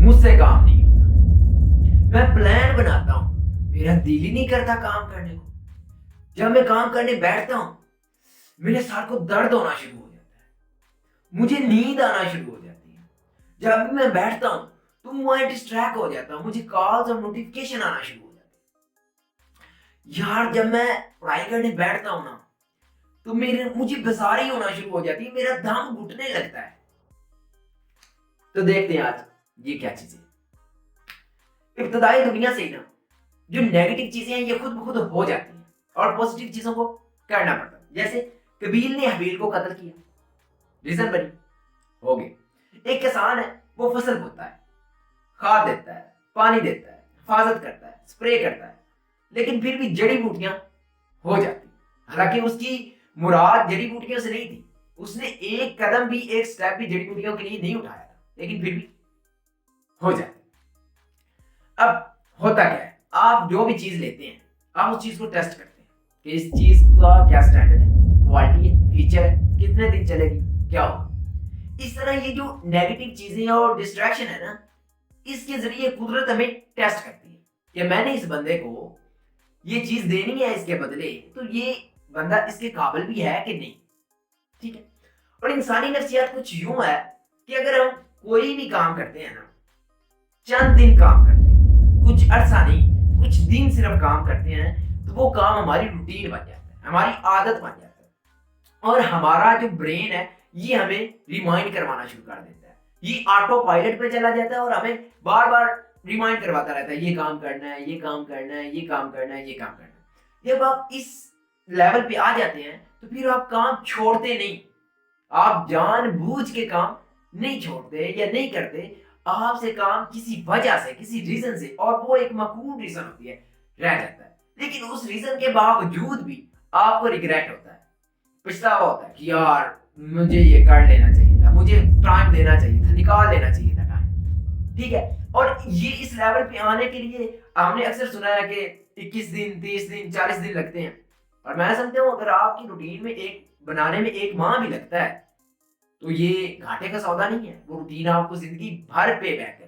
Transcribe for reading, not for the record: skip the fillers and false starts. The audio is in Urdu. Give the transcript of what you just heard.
مجھ سے کام نہیں ہوتا. میں پلان بناتا ہوں, میرا دل ہی نہیں کرتا کام کرنے کو. جب میں کام کرنے بیٹھتا ہوں میرے سر کو درد ہونا شروع ہو جاتا ہے, مجھے نیند آنا شروع ہو جاتی ہے. جب بھی میں بیٹھتا ہوں تو میں ڈسٹریکٹ ہو جاتا ہوں, مجھے کالز اور نوٹیفکیشن آنا شروع ہو جاتے ہیں. یار جب میں پڑھائی کرنے بیٹھتا ہوں نا تو مجھے بیزاری ہونا شروع ہو جاتی ہے, میرا دم گھٹنے لگتا ہے. تو دیکھتے ہیں آج یہ کیا چیزیں. ابتدائی دنیا سے ہی نا جو نیگیٹو چیزیں ہیں یہ خود بخود ہو جاتی ہیں اور پازیٹیو چیزوں کو کرنا پڑتا ہے. جیسے قبیل نے حبیل کو قتل کیا, ریزن بنی, ہو گئے. ایک کسان ہے, وہ فصل بوتا ہے, کھاد دیتا ہے, پانی دیتا ہے, حفاظت کرتا ہے, اسپرے کرتا ہے, لیکن پھر بھی جڑی بوٹیاں ہو جاتی. حالانکہ اس کی مراد جڑی بوٹیوں سے نہیں تھی, اس نے ایک قدم بھی, ایک سٹیپ بھی جڑی بوٹیوں کے لیے نہیں اٹھایا تھا, لیکن پھر بھی ہو جاتی. اب ہوتا کیا ہے, آپ جو بھی چیز لیتے ہیں آپ اس چیز کو ٹیسٹ کرتے ہیں کہ اس چیز کا کیا سٹینڈرڈ ہے, کوالٹی ہے, فیچر ہے, کتنے دن چلے گی, کیا ہوگا. اس طرح یہ جو نیگیٹو چیزیں اور ڈسٹریکشن ہے نا, اس کے ذریعے قدرت ہمیں ٹیسٹ کرتی ہے کہ میں نے اس بندے کو یہ چیز دینی ہے اس کے بدلے, تو یہ بندہ اس کے قابل بھی ہے کہ نہیں. ٹھیک ہے. اور انسانی نفسیات کچھ یوں ہے کہ اگر ہم کوئی بھی کام کرتے ہیں نا, چند دن کام کرتے ہیں, کچھ عرصہ نہیں, کچھ دن صرف کام کرتے ہیں, تو وہ کام ہماری روٹین بن جاتا ہے, ہماری عادت بن جاتا ہے. اور ہمارا جو برین ہے یہ ہمیں ریمائنڈ کروانا شروع کر دیتا ہے, یہ آٹو پائلٹ پہ چلا جاتا ہے اور ہمیں بار بار ریمائنڈ کرواتا رہتا ہے, یہ کام کرنا ہے, یہ کام کرنا ہے, یہ کام کرنا ہے, یہ کام کرنا ہے. جب آپ اس لیول پہ آ جاتے ہیں تو پھر آپ کام چھوڑتے نہیں, آپ جان بوجھ کے کام نہیں چھوڑتے یا نہیں کرتے. آپ سے کام کسی وجہ سے, کسی ریزن سے, اور وہ ایک معقول ریزن ہوتی ہے, رہ جاتا ہے. لیکن اس ریزن کے باوجود بھی آپ کو ریگریٹ ہوتا ہے, پچھتاوا ہوتا ہے کہ یار مجھے یہ کر لینا چاہیے تھا, مجھے ٹائم دینا چاہیے تھا, نکال لینا چاہیے تھا ٹائم. ٹھیک ہے. اور یہ اس لیول پہ آنے کے لیے ہم نے اکثر سنا ہے کہ 21 دن, 30 دن, 40 دن لگتے ہیں. اور میں سمجھتا ہوں اگر آپ کی روٹین میں ایک بنانے میں 1 ماہ بھی لگتا ہے تو یہ گھاٹے کا سودا نہیں ہے, وہ روٹین آپ کو زندگی بھر پے بیک